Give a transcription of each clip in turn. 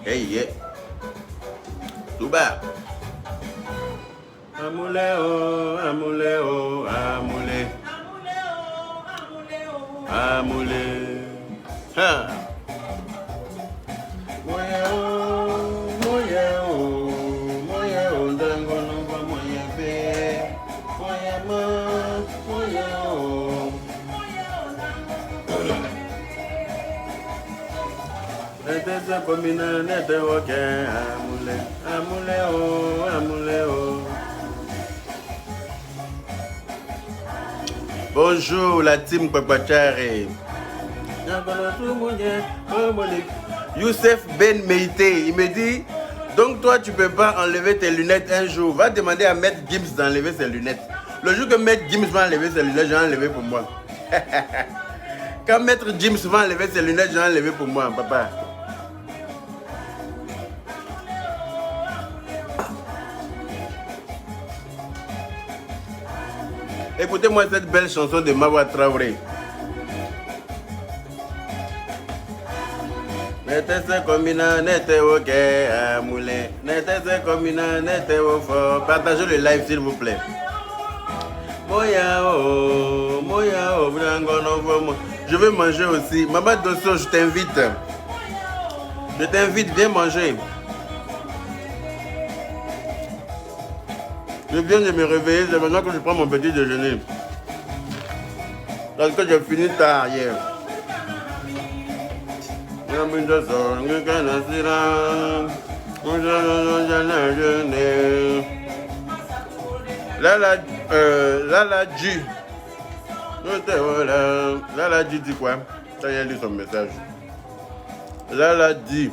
Hey, yeah. Touba. Amoulé, oh, amoulé, oh, amoulé. Amoulé. Ha. Moye, oh, moye, oh, moye, oh, dango, non, va, moye, bé. Moye, ma, moye, oh. Nete komina nete woke amule amule oh amule oh. Bonjour la team Kwakwachaare. Youssef Ben Meïté, il me dit donc toi tu peux pas enlever tes lunettes un jour. Va demander à Maître Gims d'enlever ses lunettes. Le jour que Maître Gims va enlever ses lunettes, j'ai enlevé pour moi. Quand Maître Gims va enlever ses lunettes, j'ai enlevé pour moi, papa. Écoutez-moi cette belle chanson de Mawa Traoré. N'était-ce combina, n'était ok, amoulé. N'était-ce combina, n'était au fort. Partagez le live s'il vous plaît. Moya oh, je veux manger aussi. Maman Dosso, je t'invite. Je t'invite, viens manger. Je viens de me réveiller, c'est maintenant que je prends mon petit déjeuner. Parce que j'ai fini tard hier. Lala dit quoi? Ça y est, lu son message. Lala dit.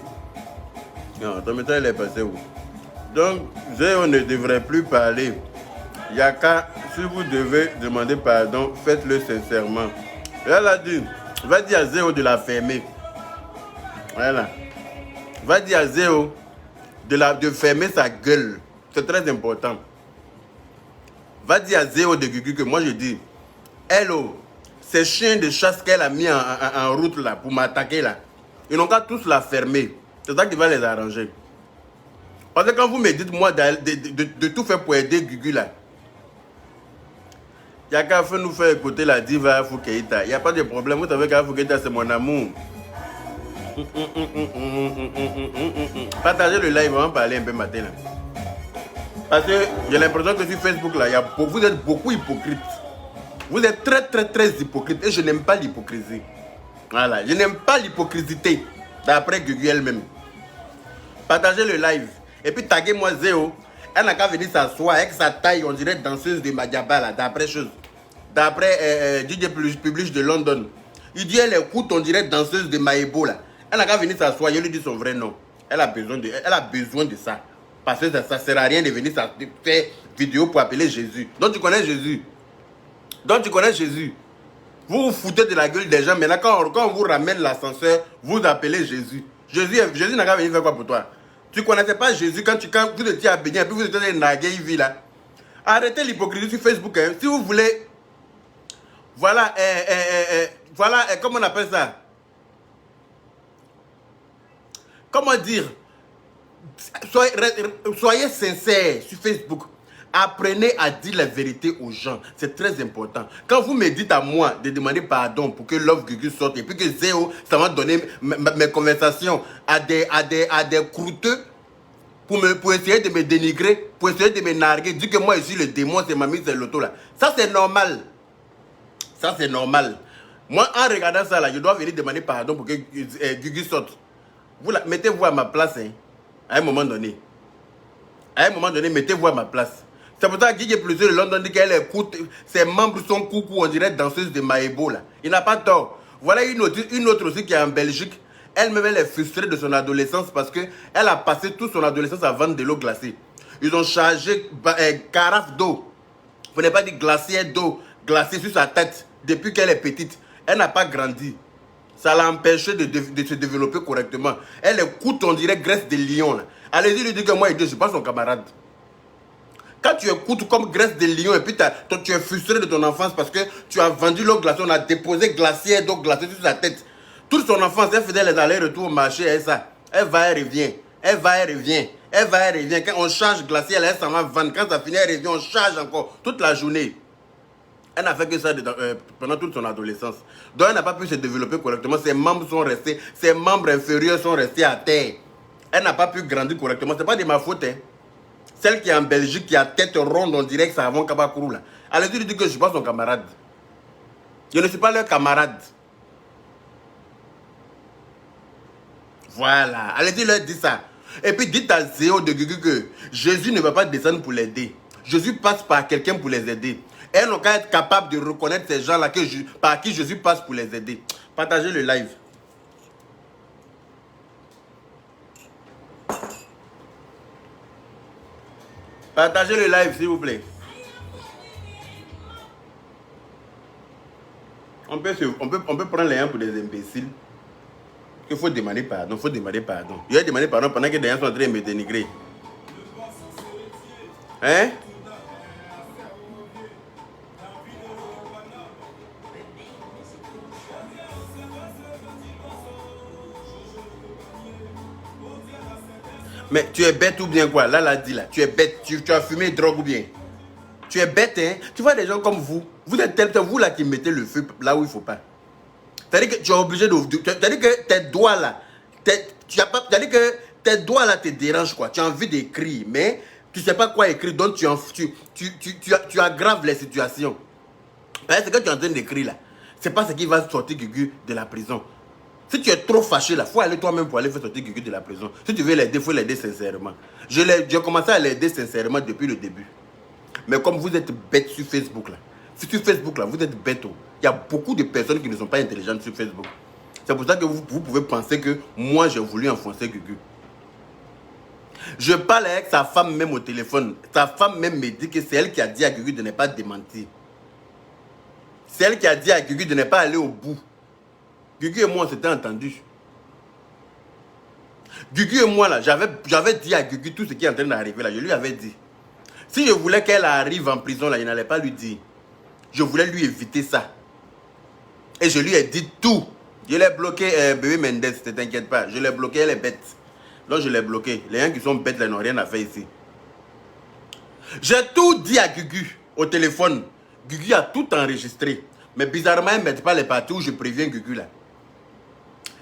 Non, ton message il est passé où? Donc, Zéo ne devrait plus parler. Yaka, si vous devez demander pardon, faites-le sincèrement. Lala dit, va dire à Zéo de la fermer. Voilà. Va dire à Zéo de fermer sa gueule. C'est très important. Va dire à Zéo de Gugu que moi je dis, hello, ces chiens de chasse qu'elle a mis en route là pour m'attaquer là, ils n'ont qu'à tous la fermer. C'est ça qui va les arranger. Parce que quand vous me dites moi de tout faire pour aider Gugu là, il n'y a qu'à nous faire écouter la diva Afou Keïta. Il n'y a pas de problème. Vous savez qu'Afou Keïta c'est mon amour. Partagez le live, on va en parler un peu matin là. Parce que j'ai l'impression que sur Facebook là, vous êtes beaucoup hypocrites. Vous êtes très hypocrites et je n'aime pas l'hypocrisie. Voilà, je n'aime pas l'hypocrisie d'après Gugu elle-même. Partagez le live. Et puis taguez-moi Zéo. Elle n'a qu'à venir s'asseoir avec sa taille, on dirait danseuse de Madiaba là, d'après chose. D'après DJ Publish de London. Il dit elle écoute, on dirait danseuse de Maebo là. Elle n'a qu'à venir s'asseoir, je lui dis son vrai nom. Elle a besoin de ça. Parce que ça ne sert à rien de venir faire vidéo pour appeler Jésus. Donc tu connais Jésus. Vous vous foutez de la gueule des gens. Maintenant, quand on vous ramène l'ascenseur, vous appelez Jésus. Jésus n'a qu'à venir faire quoi pour toi? Tu ne connaissais pas Jésus quand vous étiez à Bénin et puis vous étiez nagué, il vit là. Arrêtez l'hypocrisie sur Facebook. Hein. Si vous voulez... Voilà, comment on appelle ça? Comment dire? Soyez sincères sur Facebook. Apprenez à dire la vérité aux gens. C'est très important. Quand vous me dites à moi de demander pardon pour que Love Gugu sorte et puis que Zéo, ça va donner mes conversations à des croûteux pour essayer de me dénigrer, pour essayer de me narguer, dire que moi je suis le démon, c'est ma mise c'est l'auto là. Ça c'est normal. Ça c'est normal. Moi en regardant ça là, je dois venir demander pardon pour que Gugu sorte. Mettez-vous à ma place hein, à un moment donné. À un moment donné, mettez-vous à ma place. C'est pour ça que Guy Plusieurs de London dit qu'elle écoute, ses membres sont coucou, on dirait danseuse de Maebo là. Il n'a pas tort. Voilà une autre aussi qui est en Belgique. Elle-même, elle est frustrée de son adolescence parce qu'elle a passé toute son adolescence à vendre de l'eau glacée. Ils ont chargé carafe d'eau. Vous n'avez pas dit glacière d'eau glacée sur sa tête depuis qu'elle est petite. Elle n'a pas grandi. Ça l'a empêché de se développer correctement. Elle écoute, on dirait, graisse de lion. Allez-y lui dire que moi et Dieu, je ne suis pas son camarade. Quand tu écoutes comme graisse de lion et puis tu es frustré de ton enfance parce que tu as vendu l'eau glacée, on a déposé glacière d'eau glacée sur sa tête. Toute son enfance, elle faisait les allers-retours au marché et ça. Elle va, elle revient. Elle va, elle revient. Elle va, elle revient. Quand on change glacière, elle s'en va vendre. Quand ça finit, elle revient, on charge encore toute la journée. Elle n'a fait que ça pendant toute son adolescence. Donc elle n'a pas pu se développer correctement. Ses membres sont restés, ses membres inférieurs sont restés à terre. Elle n'a pas pu grandir correctement. Ce n'est pas de ma faute. Hein. Celle qui est en Belgique, qui a tête ronde, on dirait que ça avant Kabakourou là. Allez-y lui dire que je ne suis pas son camarade. Je ne suis pas leur camarade. Voilà. Allez-y leur dire ça. Et puis dites à Zéo de Gugu que Jésus ne va pas descendre pour l'aider. Jésus passe par quelqu'un pour les aider. Elles n'ont qu'à être capables de reconnaître ces gens-là par qui Jésus passe pour les aider. Partagez le live. Partagez le live, s'il vous plaît. On peut prendre les gens pour des imbéciles. Il faut demander pardon. Il faut demander pardon. Je vais demander pardon pendant que des gens sont en train de me dénigrer. Hein? Mais tu es bête ou bien quoi? Là, l'a dit là. Tu es bête. Tu as fumé drogue ou bien? Tu es bête, hein? Tu vois des gens comme vous. Vous êtes vous là qui mettez le feu là où il ne faut pas. C'est-à-dire que tu es obligé de... C'est-à-dire que tes doigts là... C'est-à-dire que tes doigts là te dérangent quoi. Tu as envie d'écrire, mais tu ne sais pas quoi écrire. Donc tu aggraves les situations. Ce que tu es en train d'écrire là, c'est pas ce qui va sortir Gugu de la prison. Si tu es trop fâché là, il faut aller toi-même pour aller faire sortir Gugu de la prison. Si tu veux l'aider, il faut l'aider sincèrement. J'ai commencé à l'aider sincèrement depuis le début. Mais comme vous êtes bête sur Facebook là, sur Facebook là, vous êtes bête. Il y a beaucoup de personnes qui ne sont pas intelligentes sur Facebook. C'est pour ça que vous pouvez penser que moi j'ai voulu enfoncer Gugu. Je parle avec sa femme même au téléphone. Sa femme même me dit que c'est elle qui a dit à Gugu de ne pas démentir. C'est elle qui a dit à Gugu de ne pas aller au bout. Gugu et moi on s'était entendus. Gugu et moi là, j'avais dit à Gugu tout ce qui est en train d'arriver là. Je lui avais dit. Si je voulais qu'elle arrive en prison là, je n'allais pas lui dire. Je voulais lui éviter ça. Et je lui ai dit tout. Je l'ai bloqué, bébé Mendes, ne t'inquiète pas. Je l'ai bloqué, elle est bête. Donc je l'ai bloqué. Les gens qui sont bêtes, ils n'ont rien à faire ici. J'ai tout dit à Gugu au téléphone. Gugu a tout enregistré. Mais bizarrement, elle ne met pas les parties où je préviens Gugu là.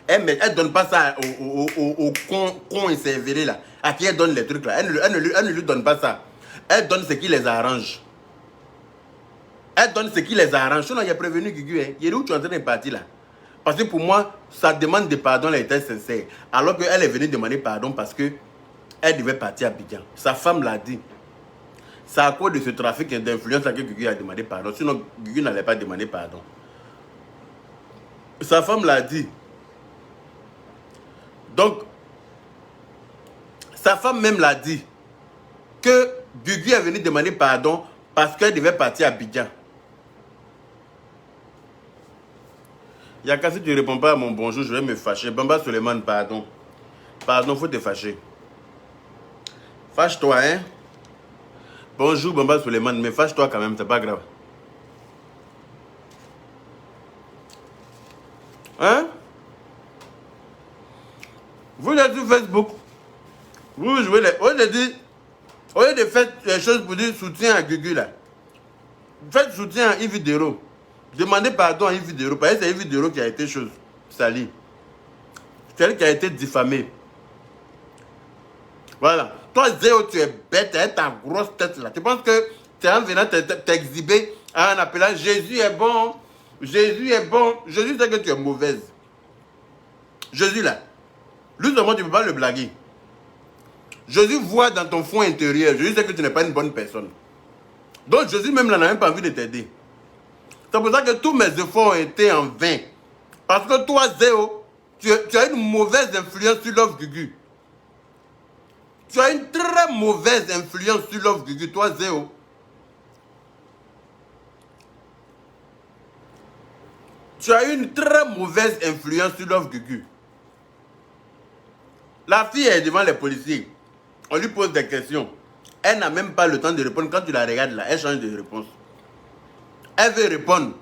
Elle ne donne pas ça au con insévéré là. À qui elle donne les trucs là. Elle ne lui donne pas ça. Elle donne ce qui les arrange. Elle donne ce qui les arrange. Sinon, il a prévenu Gugu. Hein. Il est où tu es en train de partir là? Parce que pour moi, sa demande de pardon elle était sincère. Alors qu'elle est venue demander pardon parce qu'elle devait partir à Abidjan. Sa femme l'a dit. C'est à cause de ce trafic d'influence que Gugu a demandé pardon. Sinon, Gugu n'allait pas demander pardon. Sa femme l'a dit. Donc, sa femme même l'a dit que Gugu est venu demander pardon parce qu'elle devait partir à Abidjan. Yaka, si tu ne réponds pas à mon bonjour, je vais me fâcher. Bamba Suleiman, pardon. Pardon, faut te fâcher. Fâche-toi, hein. Bonjour Bamba Suleiman, mais fâche-toi quand même, c'est pas grave. Hein? Vous êtes sur Facebook. Vous jouez les... Au lieu de faire les choses pour dire soutien à Gugu là. Faites soutien à Yves Dero. Demandez pardon à Yves Dero. Parce que c'est Yves Dero qui a été sali. C'est elle qui a été diffamée. Voilà. Toi, Zéo, tu es bête avec ta grosse tête là. Tu penses que tu es en venant t'exhiber en appelant Jésus est bon. Jésus est bon. Jésus sait que tu es mauvaise. Jésus là. Lui seulement, tu ne peux pas le blaguer. Jésus voit dans ton fond intérieur. Jésus sait que tu n'es pas une bonne personne. Donc Jésus même là n'a même pas envie de t'aider. C'est pour ça que tous mes efforts ont été en vain. Parce que toi, Zéo, Tu as une mauvaise influence sur Love Gugu. Tu as une très mauvaise influence sur Love Gugu, toi Zéo. Tu as une très mauvaise influence sur Love Gugu. La fille est devant les policiers. On lui pose des questions. Elle n'a même pas le temps de répondre. Quand tu la regardes là, elle change de réponse. Elle veut répondre.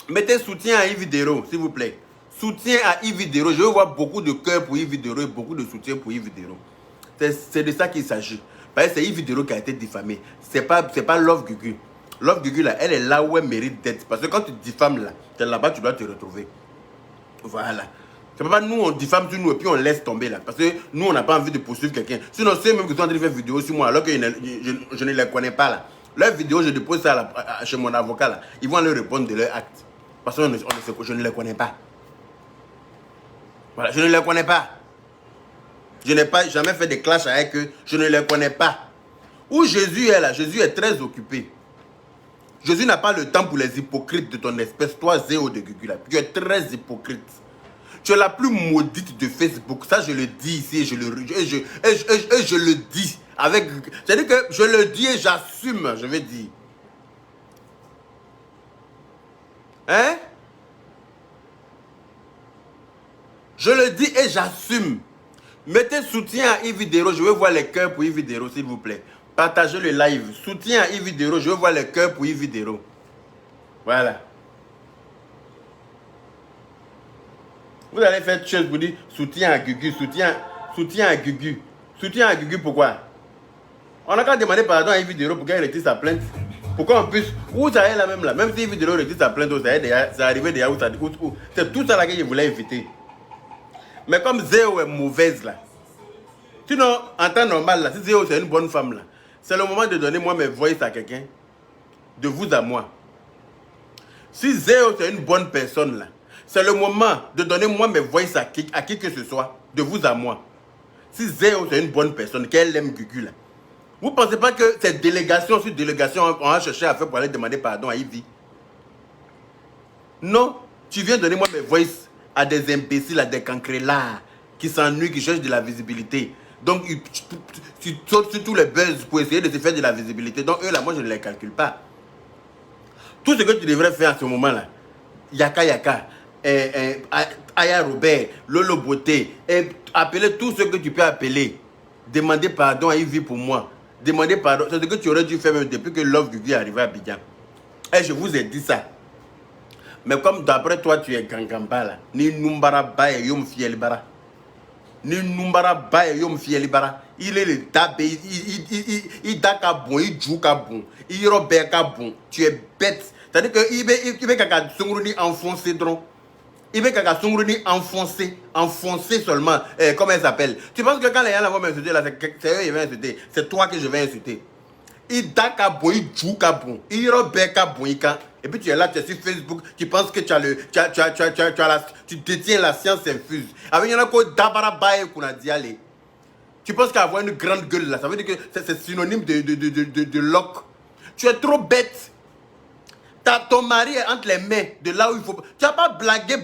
Mettez soutien à Yves Dero, s'il vous plaît. Soutien à Yves Dero. Je veux voir beaucoup de cœur pour Yves Dero et beaucoup de soutien pour Yves Dero. C'est de ça qu'il s'agit. Parce que c'est Yves Dero qui a été diffamé. C'est pas Love Gugu. Love Gugu là, elle est là où elle mérite d'être. Parce que quand tu diffames là, tu es là-bas, tu dois te retrouver. Voilà. C'est pas nous on diffame sur nous et puis on laisse tomber là. Parce que nous on n'a pas envie de poursuivre quelqu'un. Sinon c'est même que tu es en train de faire vidéo sur moi alors que je ne les connais pas là. Leurs vidéos, je dépose ça chez mon avocat là. Ils vont leur répondre de leur acte. Parce que je ne les connais pas. Voilà, je ne les connais pas. Je n'ai pas jamais fait de clash avec eux. Je ne les connais pas. Où Jésus est là, Jésus est très occupé. Jésus n'a pas le temps pour les hypocrites de ton espèce. Toi, Zéo de Gugu là. Tu es très hypocrite. Tu es la plus maudite de Facebook. Ça, je le dis ici et je le dis. C'est-à-dire que je le dis et j'assume, je vais dire. Hein? Je le dis et j'assume. Mettez soutien à Yves Dero. Je veux voir les cœurs pour Yves Dero, s'il vous plaît. Partagez le live. Soutien à Yves Dero. Je veux voir les cœurs pour Yves Dero. Voilà. Vous allez faire une chose pour dire soutien à Gugu, soutien à Gugu. Soutien à Gugu, pourquoi? On n'a qu'à demander pardon à Yves Dero pour qu'elle retire sa plainte. Pourquoi on puisse. Où ça est là même là? Même si Yves Dero retire sa plainte, ça arrivait déjà où ça. C'est tout ça là que je voulais éviter. Mais comme Zéo est mauvaise là. Sinon, en temps normal là, si Zéo c'est une bonne femme là, c'est le moment de donner moi mes voices à quelqu'un. De vous à moi. Si Zéo c'est une bonne personne là, c'est le moment de donner moi mes voices à qui que ce soit, de vous à moi. Si Zéo c'est une bonne personne, qu'elle aime Gugu là, vous ne pensez pas que cette délégation sur délégation, on a cherché à faire pour aller demander pardon à Ivy? Non, tu viens donner moi mes voices à des imbéciles, à des cancrelats qui s'ennuient, qui cherchent de la visibilité. Donc, tu sautes sur tous les buzz pour essayer de se faire de la visibilité. Donc, eux là, moi je ne les calcule pas. Tout ce que tu devrais faire à ce moment-là, Yaka, Aya Robert, Lolo Beauté, appeler tout ce que tu peux appeler. Demander pardon à Yves pour moi. Demander pardon. C'est ce que tu aurais dû faire même depuis que Love Gugu est arrivé à Abidjan. Et je vous ai dit ça. Mais comme d'après toi tu es Gangamba là, ni Numbara Baye Yom Fielibara. Ni Numbara Baye Yom Fielibara. Il est le tabé, il daka bon, il joue bon, il robert bon. Tu es bête. C'est-à-dire qu'il veut kaka Sungruni enfoncer drôle. Il veut kaka Sungruni enfoncer seulement. Comment elle s'appelle? Tu penses que quand les gens vont m'insulter là, c'est eux qui vont insulter. C'est toi que je vais insulter. Il daka bon, il joue bon, il robert bon, et puis tu es là, tu es sur Facebook, tu penses que tu détiens la science infuse. Avec il y en a quoi d'abara baye qu'on a dit aller. Tu penses qu'avoir une grande gueule là, ça veut dire que c'est synonyme de loc. Tu es trop bête. Ton mari est entre les mains de là où il faut. Tu n'as pas blagué,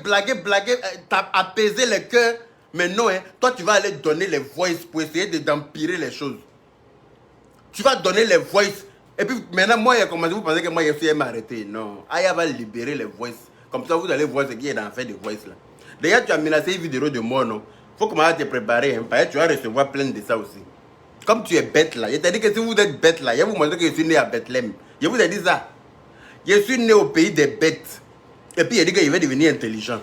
apaiser les cœurs. Mais non, hein, toi tu vas aller donner les voices pour essayer d'empirer les choses. Tu vas donner les voices. Et puis maintenant, moi, vous pensez que moi, je suis m'arrêter. Non. Aya va libérer les voices. Comme ça, vous allez voir ce qui est dans l'affaire de voice là. D'ailleurs, tu as menacé une vidéo de mort, non? Faut commencer à te préparer. Hein, parce que tu vas recevoir plein de ça aussi. Comme tu es bête là. Je t'ai dit que si vous êtes bête là, je vais vous montrer que je suis né à Bethléem. Je vous ai dit ça. Je suis né au pays des bêtes. Et puis il a dit qu'il va devenir intelligent.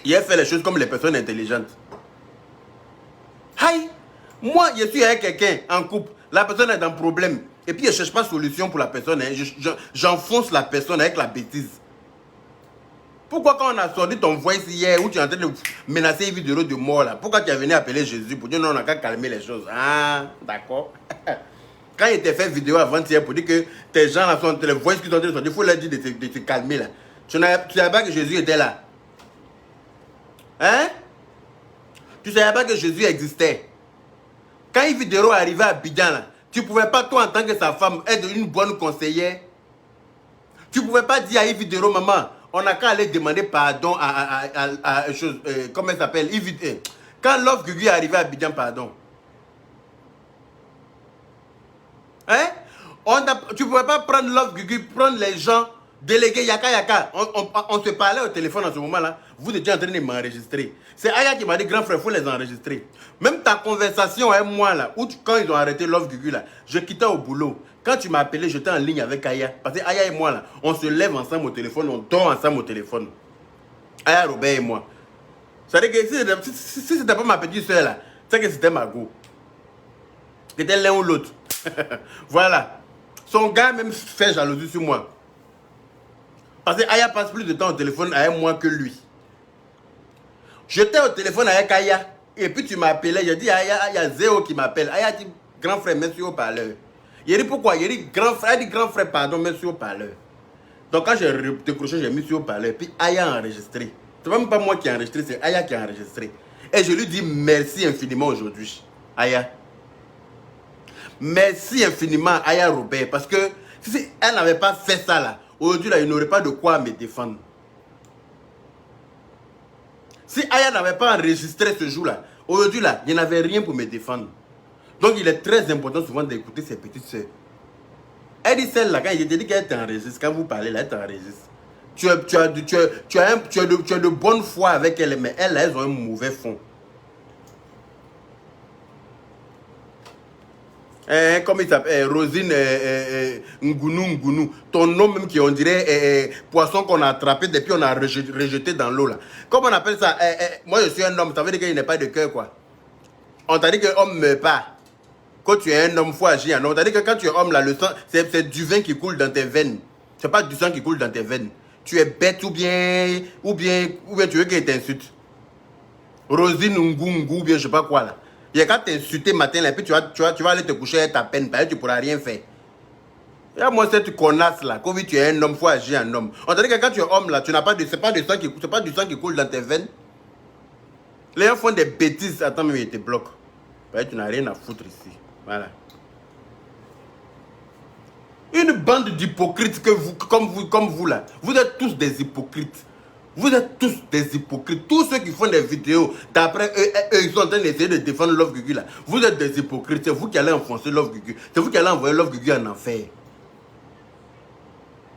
Il a fait les choses comme les personnes intelligentes. Aïe! Moi, je suis avec quelqu'un en couple. La personne est dans problème. Et puis je ne cherche pas de solution pour la personne. Hein. J'enfonce la personne avec la bêtise. Pourquoi quand on a sorti ton voice hier, où tu es en train de menacer une vidéo de mort là, pourquoi tu es venu appeler Jésus pour dire non, on n'a qu'à calmer les choses? Ah, d'accord. Quand il t'a fait vidéo avant-hier pour dire que tes gens là sont, les voix qui sont en train de sortir, il faut leur dire de te calmer là. Tu ne savais pas que Jésus était là? Hein? Tu ne savais pas que Jésus existait? Quand une vidéo arrivait à Abidjan là, tu ne pouvais pas toi en tant que sa femme être une bonne conseillère? Tu ne pouvais pas dire à une vidéo, maman, on n'a qu'à aller demander pardon comment elle s'appelle, quand Love Gugu est arrivé à Abidjan, pardon. Hein? Tu ne pouvais pas prendre Love Gugu, prendre les gens, déléguer Yaka. On se parlait au téléphone en ce moment-là. Vous étiez en train de m'enregistrer. C'est Aya qui m'a dit, grand frère, il faut les enregistrer. Même ta conversation avec moi, là, quand ils ont arrêté Love Gugu, là, je quittais au boulot. Quand tu m'as appelé, j'étais en ligne avec Aya. Parce que Aya et moi, là, on se lève ensemble au téléphone, on dort ensemble au téléphone. Aya, Robert et moi. C'est-à-dire que si c'était pas ma petite soeur, là, c'est que c'était ma go. C'était l'un ou l'autre. Voilà. Son gars même fait jalousie sur moi. Parce que Aya passe plus de temps au téléphone avec moi que lui. J'étais au téléphone avec Aya. Et puis tu m'as appelé. J'ai dit Aya, il y a Zéo qui m'appelle. Aya dit grand frère, merci au parleur. Il dit pourquoi? Il dit grand frère, pardon, merci au parleur. Donc quand j'ai décroché, j'ai mis sur au parleur. Puis Aya a enregistré. C'est même pas moi qui ai enregistré, c'est Aya qui a enregistré. Et je lui dis merci infiniment aujourd'hui. Aya. Merci infiniment Aya Robert. Parce que si elle n'avait pas fait ça là, aujourd'hui là, il n'aurait pas de quoi me défendre. Si Aya n'avait pas enregistré ce jour là, aujourd'hui là, il n'avait rien pour me défendre. Donc il est très important souvent d'écouter ses petites soeurs. Elle dit celle-là, quand il te dit qu'elle t'enregistre, quand vous parlez là, elle t'enregistre. Tu as de bonne foi avec elle, mais elles ont un mauvais fond. Comme il s'appelle, Rosine Ngounou. Ton nom même qui on dirait poisson qu'on a attrapé depuis on a rejeté dans l'eau là. Comment on appelle ça? Moi je suis un homme, ça veut dire qu'il n'est pas de cœur quoi. On t'a dit que l'homme ne meurt pas. Quand tu es un homme, il faut agir en homme. On t'a dit que quand tu es homme là, le sang, c'est du vin qui coule dans tes veines. C'est pas du sang qui coule dans tes veines. Tu es bête ou bien tu veux qu'il t'insulte. Rosine Ngou ou bien je sais pas quoi là. Il y a qu'à t'insulter matin, là, puis tu vas aller te coucher avec ta peine, parce que tu ne pourras rien faire. Et moi, cette connasse là, quand tu es un homme, il faut agir en homme. On t'a dit que quand tu es homme là, tu n'as pas de, c'est pas du sang qui coule dans tes veines. Les gens font des bêtises, attends, mais ils te bloquent. Parce que tu n'as rien à foutre ici. Voilà. Une bande d'hypocrites comme vous là. Vous êtes tous des hypocrites. Vous êtes tous des hypocrites. Tous ceux qui font des vidéos, d'après eux, ils sont en train d'essayer de défendre Love Gugu là. Vous êtes des hypocrites. C'est vous qui allez enfoncer Love Gugu. C'est vous qui allez envoyer Love Gugu en enfer.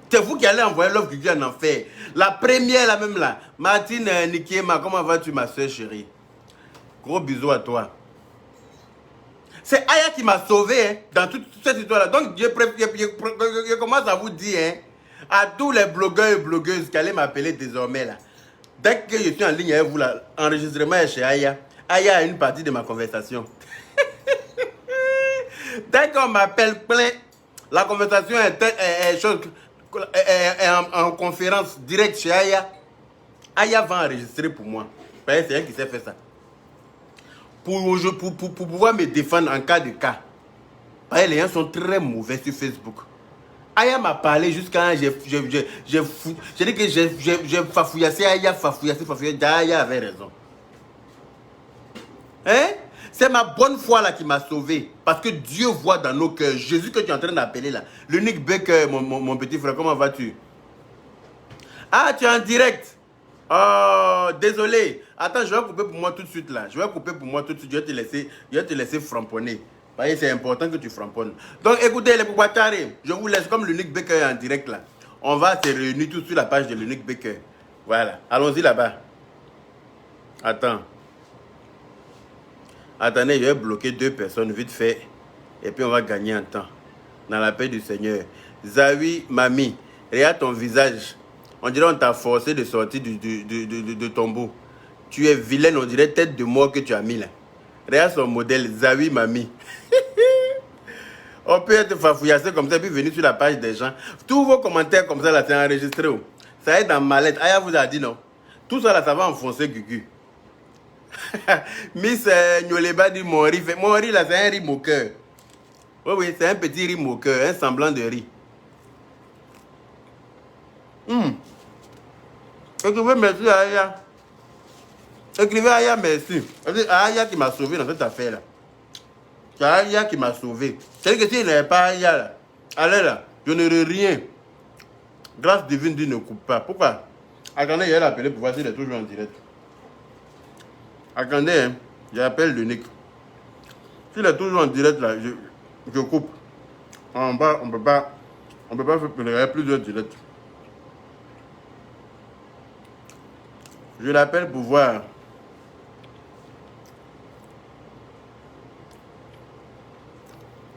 C'est vous qui allez envoyer Love Gugu en enfer. La première là même là. Martine Nikiema, comment vas-tu ma soeur chérie? Gros bisous à toi. C'est Aya qui m'a sauvé hein, dans toute cette histoire là. Donc je commence à vous dire hein, à tous les blogueurs et blogueuses qui allaient m'appeler désormais là. Dès que je suis en ligne avec vous là, enregistrement est chez Aya. Aya a une partie de ma conversation. Dès qu'on m'appelle plein, la conversation est en conférence directe chez Aya. Aya va enregistrer pour moi. C'est elle qui s'est fait ça. Pour pouvoir me défendre en cas de cas. Parce que les gens sont très mauvais sur Facebook. Aya m'a parlé jusqu'à j'ai dit que j'ai fafouillassé Aya, fafouillassé. Aya avait raison. Hein? C'est ma bonne foi là qui m'a sauvé. Parce que Dieu voit dans nos cœurs. Jésus que tu es en train d'appeler là. L'unique Baker, mon petit frère, comment vas-tu? Ah, tu es en direct. Oh, désolé. Attends, je vais couper pour moi tout de suite là. Je vais couper pour moi tout de suite. Je vais te laisser framponner. C'est important que tu framponnes. Donc écoutez les Poubatari, je vous laisse comme l'unique Baker en direct là. On va se réunir tout sur la page de l'unique Baker. Voilà, allons-y là-bas. Attends. Attendez, je vais bloquer 2 personnes vite fait. Et puis on va gagner un temps. Dans la paix du Seigneur. Zawi, mamie, regarde ton visage. On dirait qu'on t'a forcé de sortir de tombeau. Tu es vilaine, on dirait tête de mort que tu as mis là. Regarde son modèle, Zawi, mamie. On peut être fafouillassé comme ça, puis venir sur la page des gens. Tous vos commentaires comme ça, là, c'est enregistré. Ça est dans ma lettre. Aya vous a dit non. Tout ça, là, ça va enfoncer Gugu. Miss Nyoleba dit mon riz. Mon riz, là, c'est un riz moqueur. Oui, oui, c'est un petit riz moqueur, un semblant de riz. Écrivez merci à Aya. Écrivez à Aya merci. C'est Aya qui m'a sauvé dans cette affaire-là. C'est Aya qui m'a sauvé. C'est-à-dire que s'il n'avait pas Aya là, allez là, je n'aurais rien. Grâce divine, Dieu ne coupe pas. Pourquoi? Attendez, il y a l'appelé pour voir s'il est toujours en direct. Attendez, hein, j'appelle le Nick. S'il est toujours en direct là, je coupe. On peut pas faire plusieurs directs. Je l'appelle pour voir.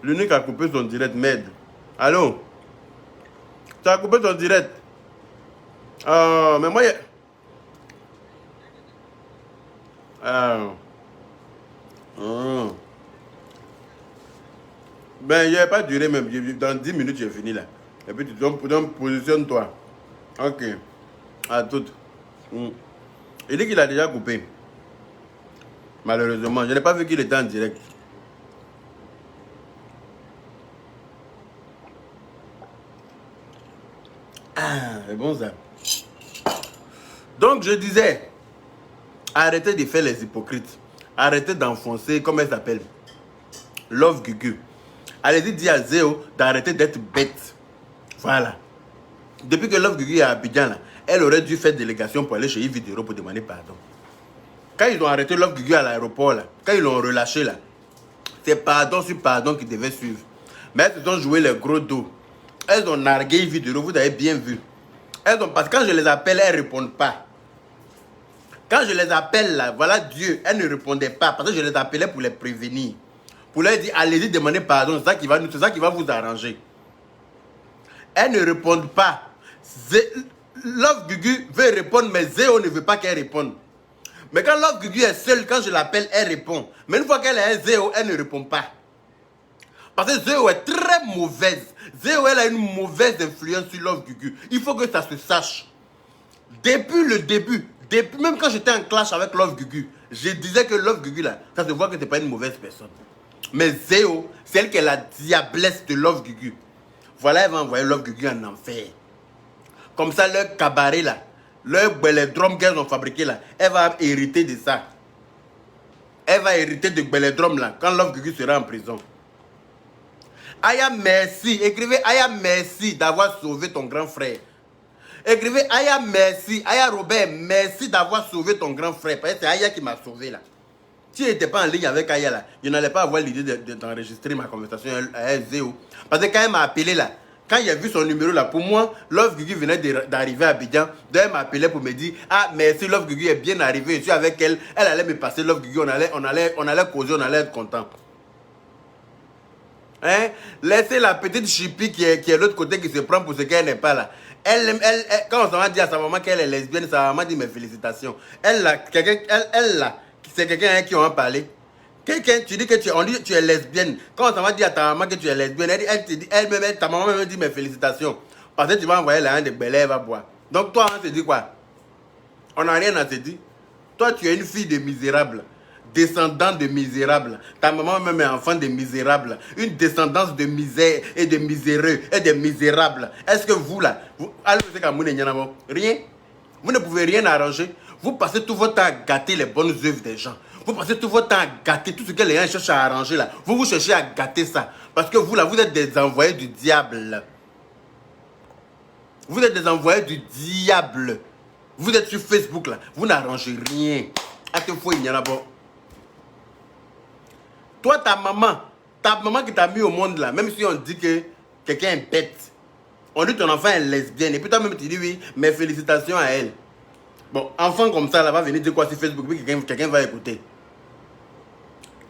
Le Nick a coupé son direct, merde. Allô? Tu as coupé ton direct? Mais moi, ben, il n'y a pas duré même. Dans 10 minutes, j'ai fini là. Et puis, donc positionne-toi. Ok. À toutes. Il dit qu'il a déjà coupé. Malheureusement, je n'ai pas vu qu'il était en direct. Ah, c'est bon ça. Donc, je disais, arrêtez de faire les hypocrites. Arrêtez d'enfoncer, comment elle s'appelle? Love Gugu. Allez-y dire à Zéo d'arrêter d'être bête. Voilà. Depuis que Love Gugu est à Abidjan, là, elle aurait dû faire délégation pour aller chez Yves Vidéro pour demander pardon. Quand ils ont arrêté Love Gugu à l'aéroport, là, quand ils l'ont relâché, là, c'est pardon sur pardon qu'ils devaient suivre. Mais elles ont joué les gros dos. Elles ont nargué Yves Vidéro, vous avez bien vu. Parce que quand je les appelle, elles ne répondent pas. Quand je les appelle là, voilà Dieu, elles ne répondaient pas parce que je les appelais pour les prévenir. Pour leur dire, allez-y demander pardon, c'est ça qui va vous arranger. Elles ne répondent pas. Love Gugu veut répondre, mais Zéo ne veut pas qu'elle réponde. Mais quand Love Gugu est seule, quand je l'appelle, elle répond. Mais une fois qu'elle est Zéo, elle ne répond pas. Parce que Zéo est très mauvaise. Zéo, elle a une mauvaise influence sur Love Gugu. Il faut que ça se sache. Depuis le début, même quand j'étais en clash avec Love Gugu, je disais que Love Gugu, là, ça se voit que ce n'est pas une mauvaise personne. Mais Zéo, c'est elle qui est la diablesse de Love Gugu. Voilà, elle va envoyer Love Gugu en enfer. Comme ça, leur cabaret, là, les drums qu'elles ont fabriqués, là, elle va hériter de ça. Elle va hériter de Belledrum, là, quand Love Gugu sera en prison. Aya, merci. Écrivez Aya, merci d'avoir sauvé ton grand frère. Écrivez Aya, merci. Aya, Robert, merci d'avoir sauvé ton grand frère. Parce que c'est Aya qui m'a sauvé là. Si je n'étais pas en ligne avec Aya là, je n'allais pas avoir l'idée d'enregistrer ma conversation à Zéo. Parce que quand elle m'a appelé là, quand il a vu son numéro là, pour moi, Love Gugu venait d'arriver à Abidjan. Donc elle m'a appelé pour me dire, ah merci, Love Gugu est bien arrivé. Je suis avec elle. Elle allait me passer Love Gugu. On allait causer, on allait être content. Hein? Laissez la petite chipie qui est de l'autre côté qui se prend pour ce qu'elle n'est pas là. Quand on s'en va dire à sa maman qu'elle est lesbienne, sa maman dit mes félicitations. C'est quelqu'un qui en a parlé. Quelqu'un, tu dis que tu es lesbienne. Quand on s'en va dire à ta maman que tu es lesbienne, ta maman me dit mes félicitations. Parce que tu vas envoyer la haine de Bel Air, va boire. Donc toi, on te dit quoi? On n'a rien à te dire. Toi, tu es une fille de misérable. Descendant de misérables. Ta maman même est enfant de misérables. Une descendance de misère et de miséreux et de misérables. Est-ce que vous là, rien? Vous ne pouvez rien arranger. Vous passez tout votre temps à gâter les bonnes œuvres des gens. Vous passez tout votre temps à gâter tout ce que les gens cherchent à arranger là. Vous cherchez à gâter ça. Parce que vous là, vous êtes des envoyés du diable. Vous êtes des envoyés du diable. Vous êtes sur Facebook là. Vous n'arrangez rien. À te fois, il y en a pas. Toi, ta maman qui t'a mis au monde là, même si on dit que quelqu'un est bête, on dit que ton enfant est lesbienne, et puis toi-même tu dis oui, mais félicitations à elle. Bon, enfant comme ça, là, va venir dire quoi sur Facebook, puis quelqu'un va écouter.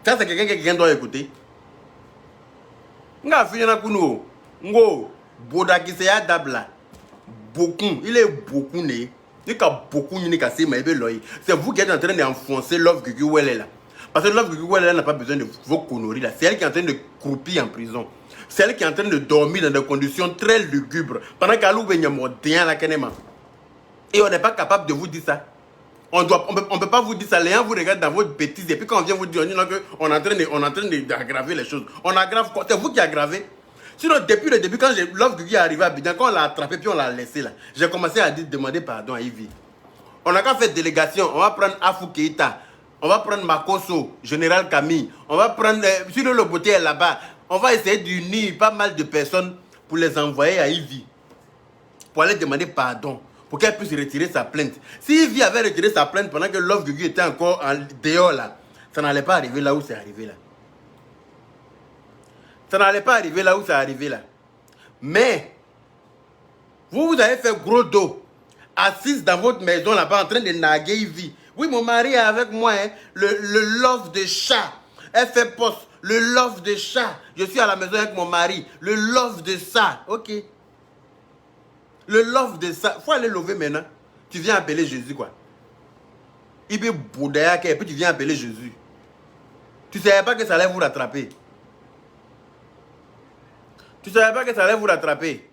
Ça, c'est quelqu'un que quelqu'un doit écouter. Nga fini na kuno. Ngo, Bodakiseya Dabla. Beaucoup, il est beaucoup né. Il y a beaucoup de gens. C'est vous qui êtes en train d'enfoncer Love Gugu où elle est là. Parce que Love Gugu où elle n'a pas besoin de vos conneries là. C'est elle qui est en train de croupir en prison. C'est elle qui est en train de dormir dans des conditions très lugubres. Pendant qu'elle ouvre une moderne là, et on n'est pas capable de vous dire ça. On ne peut pas vous dire ça. Les gens vous regardent dans votre bêtise. Et puis quand on vient vous dire, on est en train d'aggraver les choses. On aggrave quoi? C'est vous qui aggravez. Sinon, depuis le début, quand Love Gugu est arrivé à Abidjan, quand on l'a attrapé puis on l'a laissé là, j'ai commencé à demander pardon à Ivy. On n'a qu'à faire délégation. On va prendre Afou Keïta. On va prendre Makoso, Général Camille. On va prendre, si le Loboté est là-bas, on va essayer d'unir pas mal de personnes pour les envoyer à Ivy. Pour aller demander pardon. pour qu'elle puisse retirer sa plainte. Si Yves avait retiré sa plainte pendant que Love Gugu était encore en dehors là, ça n'allait pas arriver là où c'est arrivé là. Ça n'allait pas arriver là où c'est arrivé là. Mais, vous avez fait gros dos, assise dans votre maison là-bas en train de naguer Yves. Oui, mon mari est avec moi, hein, le love de chat. Elle fait poste, le love de chat. Je suis à la maison avec mon mari, le love de ça. Ok. Le love de ça. Faut aller lever maintenant. Tu viens appeler Jésus quoi. Il peut bouder et puis tu viens appeler Jésus. Tu ne savais pas que ça allait vous rattraper. Tu ne savais pas que ça allait vous rattraper.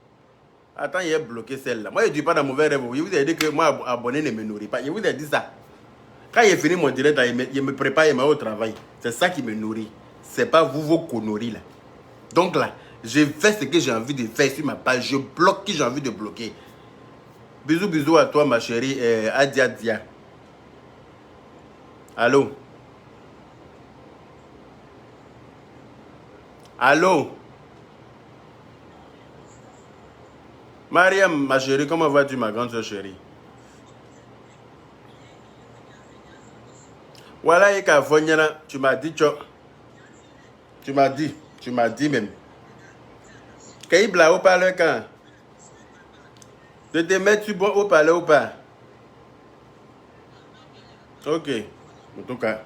Attends, il a bloqué celle-là. Moi, je ne dis pas dans mauvais rêve. Je vous ai dit que moi, abonné ne me nourrit pas. Je vous ai dit ça. Quand il fini mon direct, il me prépare, il m'a au travail. C'est ça qui me nourrit. Ce n'est pas vous, vos conneries là. Donc là, je fais ce que j'ai envie de faire sur ma page. Je bloque qui j'ai envie de bloquer. Bisous, bisous à toi, ma chérie. Adia Dia. Allô? Allô? Mariam, ma chérie, comment vas-tu, ma grande soeur chérie? Voilà, tu m'as dit, tu m'as dit même. Kaïbla, au parle quand? De te mettre sur bon au parler ou pas? Ok, en tout cas.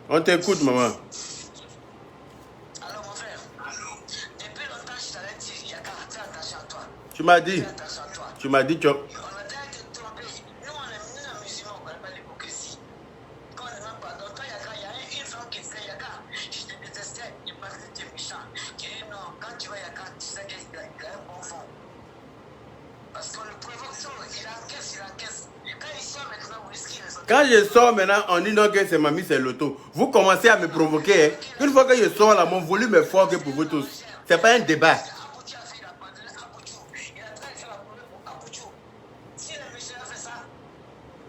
On t'écoute, maman. Alors, mon frère, depuis longtemps, je t'avais dit, Yaka, fais attention à toi. Tu m'as dit? Fais attention à toi. Tu m'as dit, Chop. On a déjà été trompés. Nous, les musulmans, on ne connaît pas l'hypocrisie. Quand on demande pardon, toi, Yaka, il y a une femme qui disait, Yaka, je te détestais, il paraît que tu es méchant. Qui dit, non, quand tu vois Yaka, tu sais qu'il a un bon fond. Parce qu'on le provoque sur, il encaisse. Quand il sort maintenant, vous risquez de sortir. Quand je sors maintenant, on dit non que c'est mamie, c'est l'auto. Vous commencez à me provoquer. Hein. Une fois que je sors là, mon volume est fort que pour vous tous. C'est pas un débat. Abouti a fait la pandémie à Aboutou. Il a train de faire la pandémie pour Aboutou. Si le monsieur a fait ça,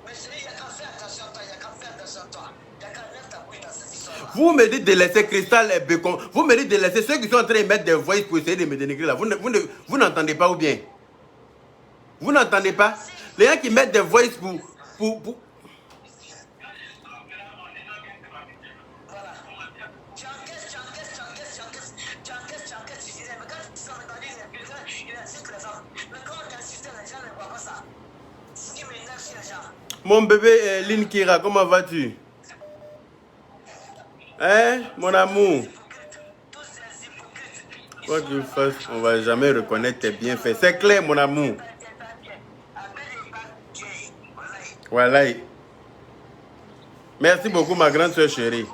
mais je dis, il y a qu'à faire attention à toi, il y a qu'à faire attention à toi. Il y a qu'à mettre ta bouille dans cette histoire-là. Vous me dites de laisser Cristal et Bécon. Vous me dites de laisser ceux qui sont en train de mettre des voix pour essayer de me dénigrer là. Vous n'entendez pas ou bien? Vous n'entendez pas? Les gens qui mettent des voix pour... Voilà. Tu encaisses, tu disais, mais quand tu sors dans l'île, il insulte les femmes. Mais quand tu insistes, les gens ne voient pas ça. Ce qui m'énerve, c'est les gens. Mon bébé Lynn Kira, comment vas-tu? Hein, mon amour? Tous ces hypocrites. Quoi qu'il fasse, on va jamais reconnaître tes bienfaits. C'est clair, mon amour. Voilà. Merci beaucoup, ma grande soeur chérie.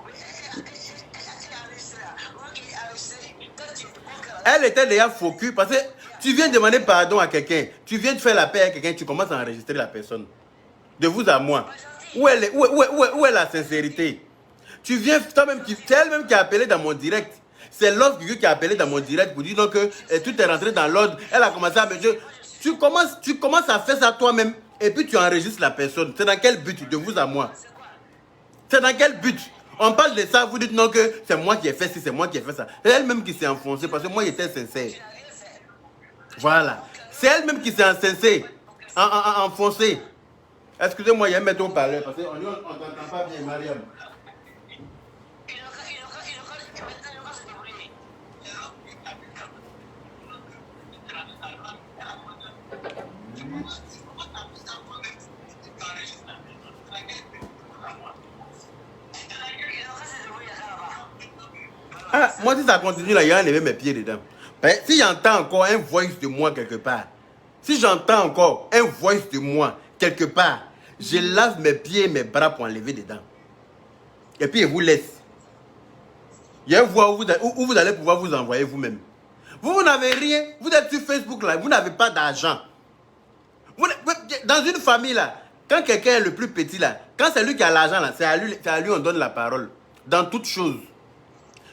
Elle était déjà focus parce que tu viens demander pardon à quelqu'un. Tu viens de faire la paix à quelqu'un, tu commences à enregistrer la personne. De vous à moi. Où est la sincérité? Tu viens, c'est elle-même qui a appelé dans mon direct. C'est Love Gugu qui a appelé dans mon direct pour dire donc que tout est rentré dans l'ordre. Elle a commencé à me dire, tu commences à faire ça toi-même et puis tu enregistres la personne. C'est dans quel but? De vous à moi. C'est dans quel but? On parle de ça, vous dites non que c'est moi qui ai fait ci, c'est moi qui ai fait ça. C'est elle-même qui s'est enfoncée parce que moi j'étais sincère. Voilà. C'est elle-même qui s'est enfoncée. Excusez-moi, il y a un métro parleur parce qu'on n'entend pas bien, Mariam. Ah, moi, si ça continue là, il y a enlevé mes pieds dedans. Ben, si j'entends encore un voice de moi quelque part, si j'entends encore un voice de moi quelque part, je lave mes pieds et mes bras pour enlever dedans. Et puis, je vous laisse. Il y a une voie où vous allez pouvoir vous envoyer vous-même. Vous n'avez rien. Vous êtes sur Facebook là, vous n'avez pas d'argent. Dans une famille là, quand quelqu'un est le plus petit là, quand c'est lui qui a l'argent là, c'est à lui on donne la parole. Dans toutes choses.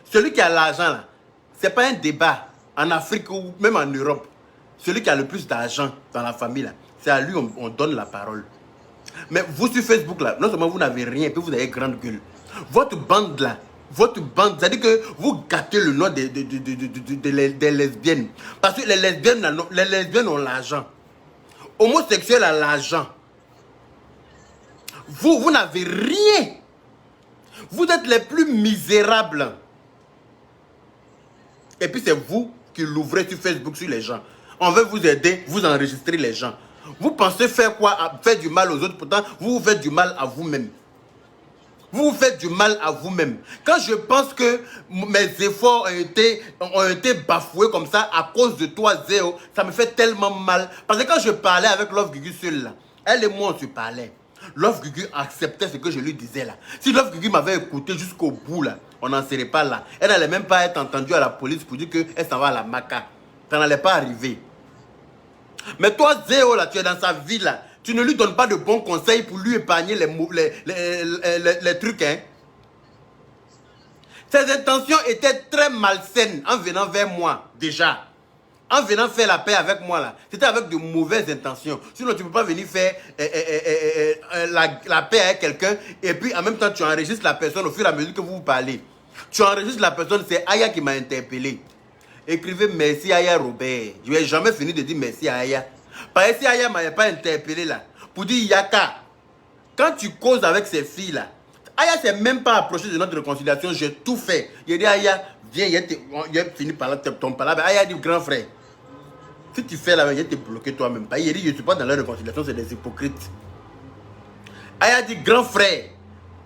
Celui qui a l'argent là, c'est pas un débat en Afrique ou même en Europe. Celui qui a le plus d'argent dans la famille là, c'est à lui on donne la parole. Mais vous sur Facebook là, non seulement vous n'avez rien, puis vous avez grande gueule. Votre bande là, c'est-à-dire que vous gâtez le nom des lesbiennes. Parce que les lesbiennes ont l'argent. homosexuel à l'argent. Vous n'avez rien. Vous êtes les plus misérables. Et puis c'est vous qui l'ouvrez sur Facebook sur les gens. On veut vous aider, vous enregistrez les gens. Vous pensez faire quoi? Faire du mal aux autres, pourtant vous vous faites du mal à vous-même. Vous vous faites du mal à vous-même. Quand je pense que mes efforts ont été bafoués comme ça à cause de toi, Zéo, ça me fait tellement mal. Parce que quand je parlais avec Love Gugu seul là, elle et moi on se parlait. Love Gugu acceptait ce que je lui disais là. Si Love Gugu m'avait écouté jusqu'au bout là, on n'en serait pas là. Elle n'allait même pas être entendue à la police pour dire qu'elle s'en va à la Maca. Ça n'allait pas arriver. Mais toi, Zéo là, tu es dans sa vie là. Tu ne lui donnes pas de bons conseils pour lui épargner les trucs, hein. Ses intentions étaient très malsaines en venant vers moi, déjà. En venant faire la paix avec moi, là. C'était avec de mauvaises intentions. Sinon, tu ne peux pas venir faire la paix avec quelqu'un et puis en même temps, tu enregistres la personne au fur et à mesure que vous vous parlez. Tu enregistres la personne, c'est Aya qui m'a interpellé. Écrivez merci Aya Robert. Je n'ai jamais fini de dire merci à Aya. Parce que si Aya ne m'avait pas interpellé là, pour dire Yaka, quand tu causes avec ces filles là, Aya s'est même pas approché de notre réconciliation, j'ai tout fait. Il a dit Aya, viens, il a fini par là, ton palabre. Aya dit grand frère, si tu fais là, il a te bloqué toi-même. Il a dit je ne suis pas dans leur réconciliation, c'est des hypocrites. Aya dit grand frère,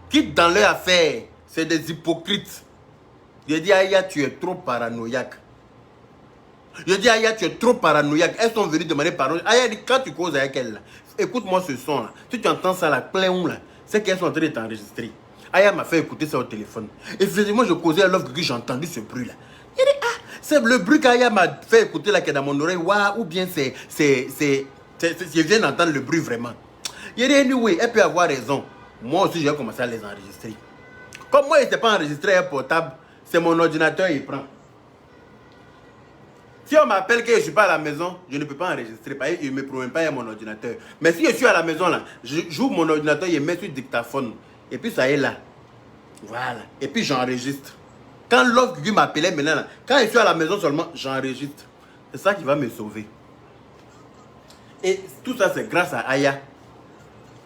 quitte dans leur affaire, c'est des hypocrites. Il a dit Aya, tu es trop paranoïaque. Je dis Aya, tu es trop paranoïaque. Elles sont venues demander pardon. Aya dit, quand tu causes avec elle, écoute-moi ce son là. Si tu entends ça là, plein là, c'est qu'elles sont en train de t'enregistrer. Aya m'a fait écouter ça au téléphone. Et effectivement, je causais à Love Gugu, j'ai entendu ce bruit là. Il dit, ah, c'est le bruit qu'Aya m'a fait écouter là qui est dans mon oreille. Waouh, ou bien je viens d'entendre le bruit vraiment. Il dit, anyway, elle peut avoir raison. Moi aussi, j'ai commencé à les enregistrer. Comme moi, il n'était pas enregistré un portable, c'est mon ordinateur, il prend. Si on m'appelle que je ne suis pas à la maison, je ne peux pas enregistrer. Parce qu'il ne me promet pas mon ordinateur. Mais si je suis à la maison, là, j'ouvre mon ordinateur, je mets sur dictaphone. Et puis ça est là. Voilà. Et puis j'enregistre. Quand Love Gugu m'appelait maintenant, là, quand je suis à la maison seulement, j'enregistre. C'est ça qui va me sauver. Et tout ça, c'est grâce à Aya.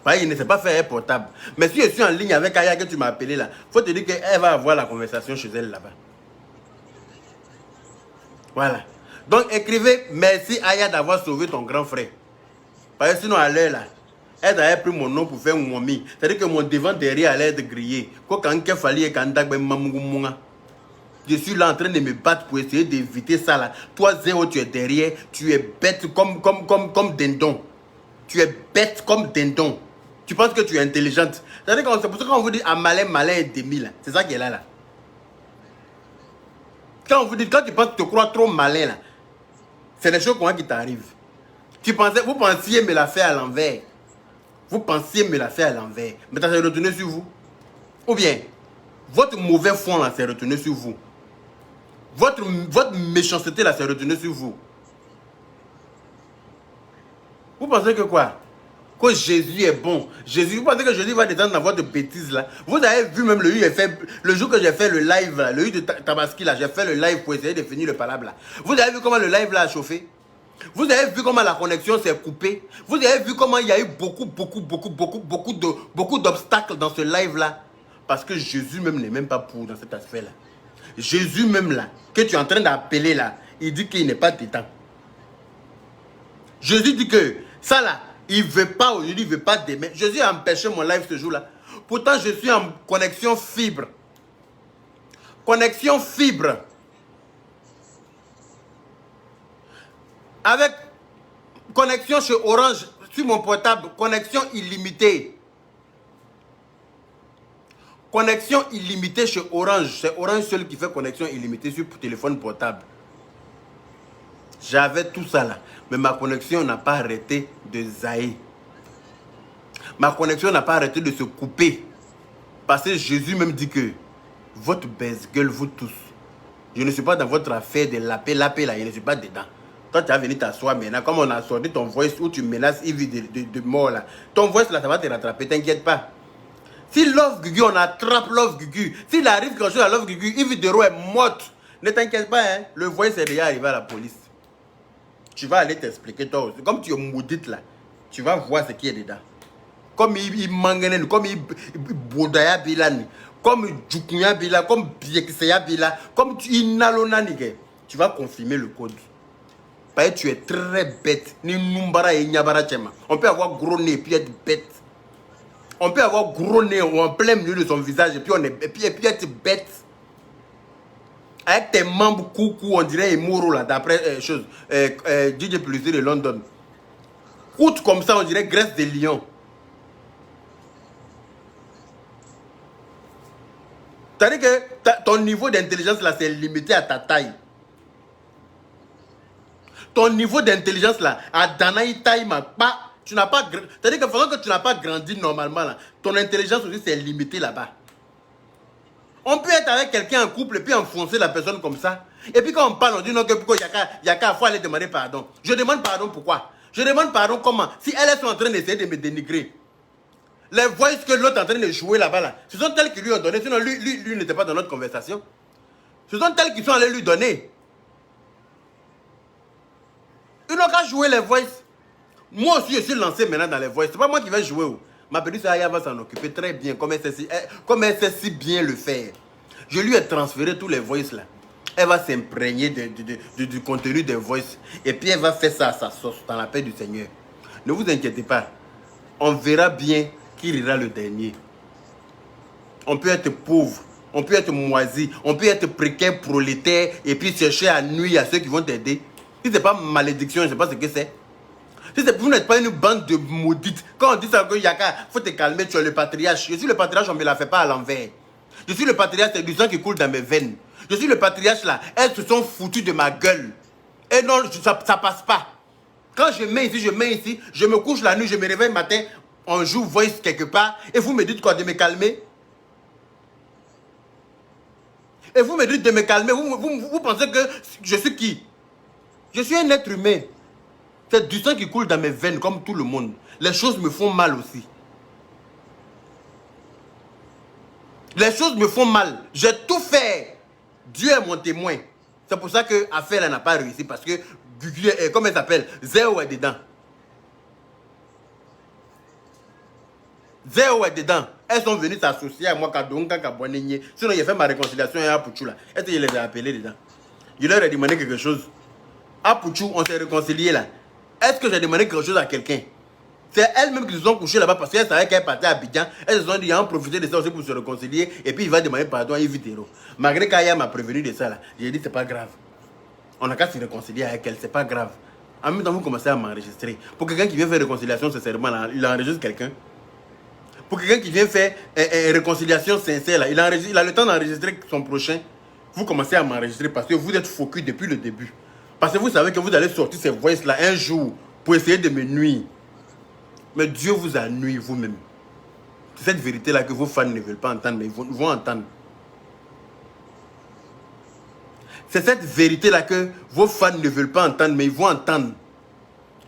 Parce qu'il ne sait pas faire un portable. Mais si je suis en ligne avec Aya que tu m'as appelé là, il faut te dire qu'elle va avoir la conversation chez elle là-bas. Voilà. Donc écrivez merci Aya d'avoir sauvé ton grand frère. Parce que sinon à l'heure là, elle a pris mon nom pour faire un momi. C'est-à-dire que mon devant derrière allait être grillé. Je suis là en train de me battre pour essayer d'éviter ça là. Toi Zéo, tu es derrière, tu es bête comme dindon. Tu es bête comme dindon. Tu penses que tu es intelligente. C'est-à-dire que c'est pour ça qu'on vous dit à malin et demi là. C'est ça qui est là. Quand tu penses que tu te crois trop malin là, c'est des choses qui t'arrivent. Vous pensiez me la faire à l'envers. Vous pensiez me la faire à l'envers. Mais ça s'est retourné sur vous. Ou bien, votre mauvais fond là s'est retourné sur vous. Votre méchanceté là s'est retournée sur vous. Vous pensez que quoi? Que Jésus est bon. Vous pensez que Jésus va descendre dans votre bêtise là? Vous avez vu même le jour que j'ai fait le live là, le de Tabaski là, j'ai fait le live pour essayer de finir le palabre là. Vous avez vu comment le live là a chauffé? Vous avez vu comment la connexion s'est coupée? Vous avez vu comment il y a eu beaucoup d'obstacles dans ce live là? Parce que Jésus même n'est même pas pour dans cet aspect là. Jésus même là, que tu es en train d'appeler là, il dit qu'il n'est pas dedans. Jésus dit que ça là, il ne veut pas aujourd'hui, il ne veut pas demain. Jésus a empêché mon live ce jour-là. Pourtant, je suis en connexion fibre. Connexion fibre. Avec connexion chez Orange, sur mon portable, connexion illimitée. Connexion illimitée chez Orange. C'est Orange seul qui fait connexion illimitée sur téléphone portable. J'avais tout ça là. Mais ma connexion n'a pas arrêté de zaïr. Ma connexion n'a pas arrêté de se couper. Parce que Jésus même dit que votre baisse-gueule, vous tous. Je ne suis pas dans votre affaire de la paix là, je ne suis pas dedans. Toi, tu vas venir t'asseoir maintenant. Comme on a sorti ton voice où tu menaces Yves de mort là. Ton voice là, ça va te rattraper, t'inquiète pas. Si Love Gugu, on attrape Love Gugu. S'il arrive quelque chose à Love Gugu, Yves Dero est morte. Ne t'inquiète pas, hein. Le voice est déjà arrivé à la police. Tu vas aller t'expliquer toi aussi. Comme tu es maudite là. tu vas voir ce qui est dedans. Comme il manganène, comme il bodaya bilani, comme djukunya bila, comme biekseya bila, comme inalonanige. Tu vas confirmer le code. Parce que tu es très bête. Ni numbara et nyabara chema. On peut avoir gros nez et puis être bête. On peut avoir gros nez en plein milieu de son visage et puis être bête. Avec tes membres coucou, on dirait Emoro là, d'après chose. DJ Plaisir de London. Coute comme ça, on dirait graisse de lion. C'est-à-dire que ton niveau d'intelligence là, c'est limité à ta taille. Ton niveau d'intelligence là, à Danaï taille, tu n'as pas. C'est-à-dire que pendant que tu n'as pas grandi normalement là, ton intelligence aussi c'est limité là-bas. On peut être avec quelqu'un en couple et puis enfoncer la personne comme ça. Et puis quand on parle, on dit non, que pourquoi il y a qu'à aller demander pardon. Je demande pardon pourquoi? Je demande pardon comment? Si elles sont en train d'essayer de me dénigrer. Les voices que l'autre est en train de jouer là-bas, là, ce sont elles qui lui ont donné. Sinon, lui n'était pas dans notre conversation. Ce sont elles qui sont allées lui donner. Ils n'ont qu'à jouer les voices. Moi aussi, je suis lancé maintenant dans les voices. Ce n'est pas moi qui vais jouer. Ma petite Aya va s'en occuper très bien, comme elle sait si bien le faire. Je lui ai transféré tous les voices là. Elle va s'imprégner du contenu des voices. Et puis elle va faire ça à sa sauce, dans la paix du Seigneur. Ne vous inquiétez pas. On verra bien qui rira le dernier. On peut être pauvre, on peut être moisi, on peut être précaire, prolétaire, et puis chercher à nuire à ceux qui vont t'aider. Si ce n'est pas malédiction, je ne sais pas ce que c'est. Si vous n'êtes pas une bande de maudites, quand on dit ça, il faut te calmer, tu es le patriarche. Je suis le patriarche, on ne me la fait pas à l'envers. Je suis le patriarche, c'est du sang qui coule dans mes veines. Je suis le patriarche là, elles se sont foutues de ma gueule. Et non, ça passe pas. Quand je mets ici, je me couche la nuit, je me réveille le matin, on joue voice quelque part, et vous me dites quoi, de me calmer? Et vous me dites de me calmer, vous pensez que je suis qui? Je suis un être humain. C'est du sang qui coule dans mes veines comme tout le monde. Les choses me font mal aussi. Les choses me font mal. J'ai tout fait. Dieu est mon témoin. C'est pour ça que l'affaire n'a pas réussi. Parce que, comment elle s'appelle? Zéo est dedans. Zéo est dedans. Elles sont venues s'associer à moi. Sinon, j'ai fait ma réconciliation à Pouchou là. Est-ce que je les ai appelés dedans? Je leur ai demandé quelque chose. À Pouchou, on s'est réconcilié là. Est-ce que j'ai demandé quelque chose à quelqu'un? C'est elles-mêmes qui se sont couchées là-bas parce qu'elles savaient qu'elles partaient à Abidjan. Elles se sont dit, ils ont profité de ça aussi pour se réconcilier. Et puis il va demander pardon à Yves. Malgré qu'Aya m'a prévenu de ça là, j'ai dit, c'est pas grave. On n'a qu'à se réconcilier avec elle, c'est pas grave. En même temps, vous commencez à m'enregistrer. Pour quelqu'un qui vient faire réconciliation sincèrement là, il enregistre quelqu'un. Pour quelqu'un qui vient faire réconciliation sincère là, il a le temps d'enregistrer son prochain. Vous commencez à m'enregistrer parce que vous êtes focus depuis le début. Parce que vous savez que vous allez sortir ces voices là un jour pour essayer de me nuire. Mais Dieu vous a nuit vous-même. C'est cette vérité là que vos fans ne veulent pas entendre, mais ils vont entendre. C'est cette vérité là que vos fans ne veulent pas entendre, mais ils vont entendre.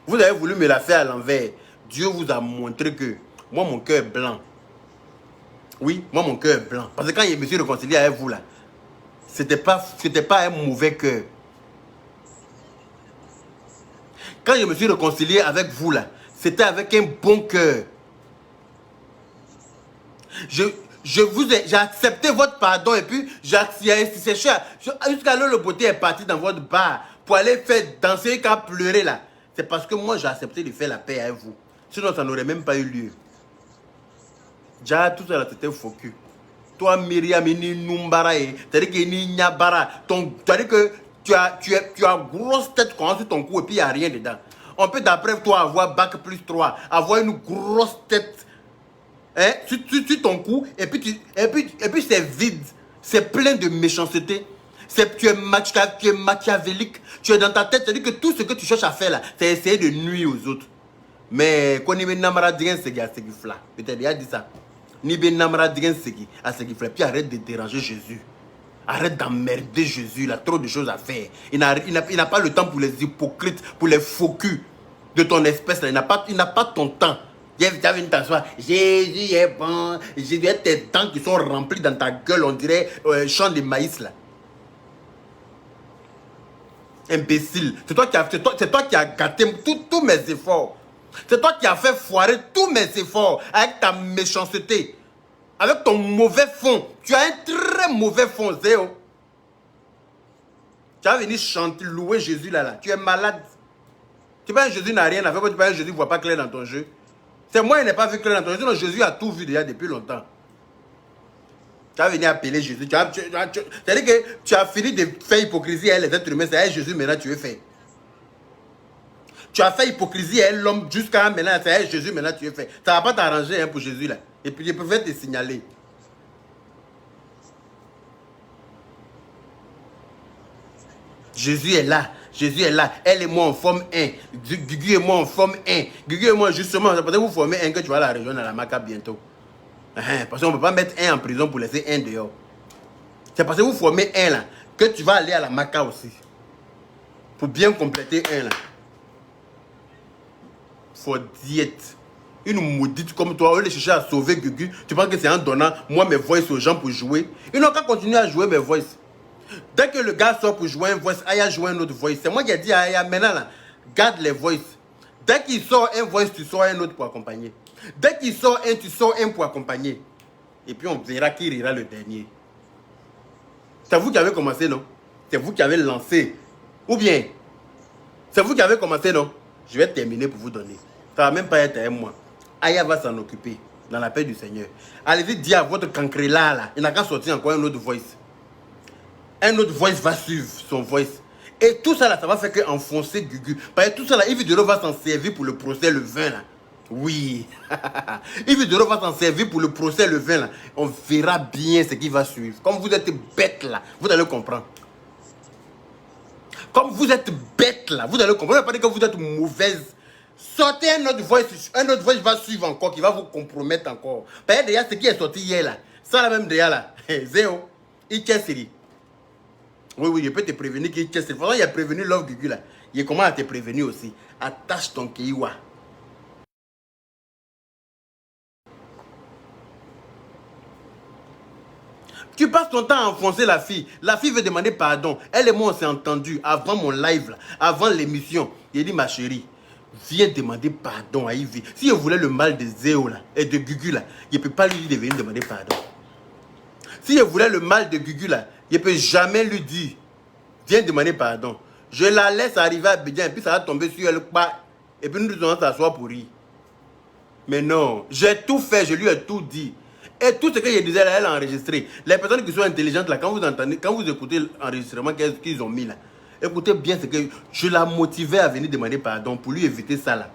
Vous avez voulu me la faire à l'envers. Dieu vous a montré que moi mon cœur est blanc. Oui, moi mon cœur est blanc. Parce que quand je me suis réconcilié avec vous là, c'était pas un mauvais cœur. Quand je me suis réconcilié avec vous là, c'était avec un bon cœur. J'ai accepté votre pardon et puis j'ai cherché jusqu'à là le beauté est parti dans votre bar pour aller faire danser qu'à pleurer là. C'est parce que moi j'ai accepté de faire la paix avec vous. Sinon ça n'aurait même pas eu lieu. Déjà tout ça là c'était focus. Toi Myriam, ni Numbara, c'est-à-dire que ni Nyabara, c'est-à-dire que tu as grosse tête sur ton cou et puis il n'y a rien dedans. On peut d'après toi avoir bac plus 3, avoir une grosse tête hein, sur ton cou et puis c'est vide, c'est plein de méchanceté. Tu es machiavélique, tu es dans ta tête, c'est-à-dire que tout ce que tu cherches à faire là, c'est essayer de nuire aux autres. Mais quand il y a peut-être il a dit ça. Ni ben namara digen segi à ce qu'il fait, puis arrête de déranger Jésus. Arrête d'emmerder Jésus, il a trop de choses à faire. Il n'a pas le temps pour les hypocrites, pour les faux culs de ton espèce là. Il n'a pas ton temps. Viens venir t'asseoir. Jésus est bon. Jésus a tes dents qui sont remplies dans ta gueule, on dirait champ de maïs là. Imbécile. C'est toi qui as gâté tous mes efforts. C'est toi qui as fait foirer tous mes efforts avec ta méchanceté. Avec ton mauvais fond. Tu as un très mauvais fond, Zéo. Tu vas venir chanter, louer Jésus là. Tu es malade. Tu penses que Jésus n'a rien à faire. Tu penses que Jésus ne voit pas clair dans ton jeu. C'est moi qui n'ai pas vu clair dans ton jeu. Sinon, Jésus a tout vu déjà depuis longtemps. Tu vas venir appeler Jésus. C'est-à-dire que tu as fini de faire hypocrisie à les êtres humains. C'est à Jésus maintenant tu veux faire. Tu as fait hypocrisie à l'homme jusqu'à maintenant. C'est à Jésus maintenant tu veux faire. Ça ne va pas t'arranger hein, pour Jésus là. Et puis je préfère te signaler. Jésus est là. Jésus est là. Elle et moi on forme un. Gugu et moi on forme un. Gugu et moi justement, c'est parce que vous formez un que tu vas à la région dans la Maca bientôt. Parce qu'on ne peut pas mettre un en prison pour laisser un dehors. C'est parce que vous formez un là que tu vas aller à la Maca aussi. Pour bien compléter un là. Faut diète. Une maudite comme toi, au lieu de chercher à sauver Gugu, tu penses que c'est en donnant moi mes voices aux gens pour jouer. Ils n'ont qu'à continuer à jouer mes voices. Dès que le gars sort pour jouer un voice, Aya joue un autre voice. C'est moi qui ai dit à Aya, maintenant là, garde les voices. Dès qu'il sort un voice, tu sors un autre pour accompagner. Dès qu'il sort un, tu sors un pour accompagner. Et puis on verra qui rira le dernier. C'est vous qui avez commencé, non? C'est vous qui avez lancé. Ou bien, c'est vous qui avez commencé, non? Je vais terminer pour vous donner. Ça ne va même pas être un mois. Aya va s'en occuper dans la paix du Seigneur. Allez-y dire à votre cancréla là, il n'a qu'à sortir encore un autre voice. Un autre voice va suivre son voice. Et tout ça là, ça va faire qu'enfoncer Gugu. Parce que tout ça là, Yves Dero va s'en servir pour le procès le 20 là. Oui. Yves Dero va s'en servir pour le procès le 20 là. On verra bien ce qui va suivre. Comme vous êtes bête là, vous allez comprendre. Comme vous êtes bête là, vous allez comprendre. Pas dire que vous êtes mauvaise. Sortez un autre voice va suivre encore, qui va vous compromettre encore. Parce que déjà, ce qui est sorti hier là, ça là même déjà là, Zéo, il tient série. Oui, je peux te prévenir qu'il tient série. Il a prévenu Love Gugu là. Il commence à te prévenir aussi. Attache ton kiwa. Tu passes ton temps à enfoncer la fille. La fille veut demander pardon. Elle et moi, on s'est entendu avant mon live, là, avant l'émission. Il dit, ma chérie, viens demander pardon à Ivy. Si je voulais le mal de Zéo là, et de Gugu là, je ne peux pas lui dire de venir demander pardon. Si je voulais le mal de Gugu là, je ne peux jamais lui dire, viens demander pardon. Je la laisse arriver à Bédian et puis ça va tomber sur elle. Et puis nous allons s'asseoir pour rire. Mais non, j'ai tout fait, je lui ai tout dit. Et tout ce que je disais là, elle a enregistré. Les personnes qui sont intelligentes là, quand vous entendez, quand vous écoutez l'enregistrement qu'ils ont mis là, écoutez bien ce que je la motivais à venir demander pardon pour lui éviter ça là.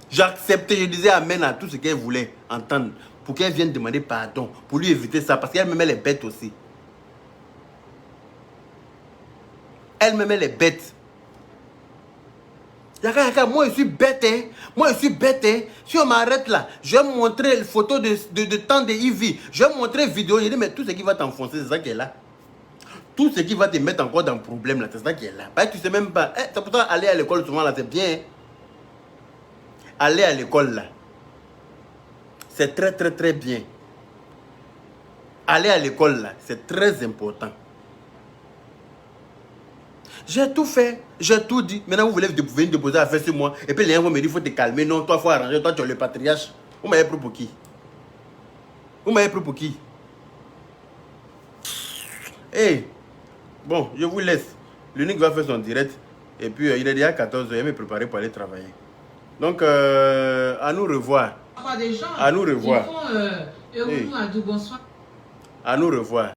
J'acceptais, je disais amen à tout ce qu'elle voulait entendre pour qu'elle vienne demander pardon pour lui éviter ça parce qu'elle-même elle est bête aussi. Elle-même elle est bête. Yaka, moi je suis bête, hein. Moi je suis bête, hein. Si on m'arrête là, je vais montrer les photos de temps de Ivy. Je vais montrer vidéo. Je dis, mais tout ce qui va t'enfoncer, c'est ça qui est là. Tout ce qui va te mettre encore dans le problème là, c'est ça qui est là. Parce que tu sais même pas. C'est pourtant aller à l'école souvent là, c'est bien. Hein? Aller à l'école là, c'est très très très bien. Aller à l'école là, c'est très important. J'ai tout fait, j'ai tout dit. Maintenant, vous voulez venir déposer affaire sur moi. Et puis les gens vont me dire, il faut te calmer. Non, toi, il faut arranger. Toi, tu es le patriarche. Vous m'avez pris pour qui? Vous m'avez pris pour qui? Hey, bon, je vous laisse. L'unique va faire son direct. Et puis, il est déjà 14h. Il va me préparer pour aller travailler. Donc, à nous revoir. À nous revoir. Ils font, bonsoir. À nous revoir.